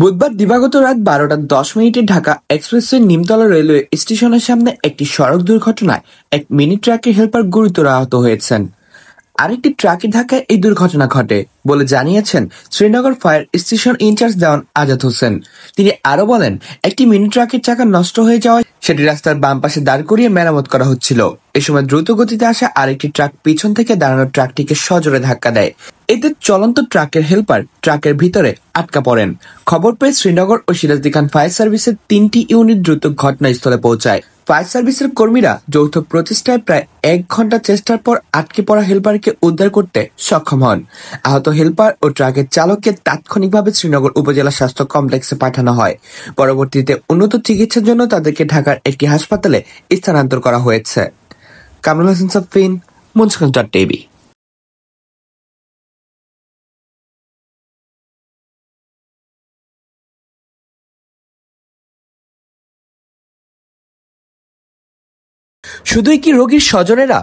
বুধবার দিবাগত রাত 12:10 ঢাকা এক্সপ্রেসওয়ে নিমতলা রেলওয়ে স্টেশনের সামনে একটি সড়ক দুর্ঘটনায় এক মিনি ট্রাকের হেলপার গুরুতর আহত হয়েছেন। আরেকটি ট্রাকের ধাক্কায় এই দুর্ঘটনা ঘটে বলে জানিয়েছেন শ্রীনগর ফায়ার স্টেশন ইনচার্জ দেওয়ান আজাদ হোসেন। তিনি আরো বলেন, একটি মিনি ট্রাকের চাকা নষ্ট হয়ে যাওয়ায় সেটি রাস্তার বাম পাশে দাঁড় করিয়ে মেরামত করা হচ্ছিল। এ সময় দ্রুত গতিতে আসা আরেকটি ট্রাক পিছন থেকে দাঁড়ানো ট্রাকটিকে সজোরে ধাক্কা দেয়। এতে চলন্ত ট্রাকের হেলপার ট্রাকের ভিতরে আটকা পড়েন। খবর পেয়ে শ্রীনগর ও সিরাজদি খান ফায়ার সার্ভিসের 3টি ইউনিট দ্রুত ঘটনাস্থলে পৌঁছায়। ফায়ার সার্ভিসের কর্মীরা যৌথ প্রচেষ্টায় প্রায় 1 ঘন্টা চেষ্টার পর আটকে পড়া হেলপারকে উদ্ধার করতে সক্ষম হন। আহত হেলপার ও ট্রাকের চালককে তাৎক্ষণিকভাবে শ্রীনগর উপজেলা স্বাস্থ্য কমপ্লেক্সে পাঠানো হয়। পরবর্তীতে উন্নত চিকিৎসার জন্য তাদেরকে ঢাকার একটি হাসপাতালে স্থানান্তর করা হয়েছে। কামরুল হাসান সাফিন, মুন্সিগঞ্জ.টিভি। শুধুই কি রোগীর স্বজনেরা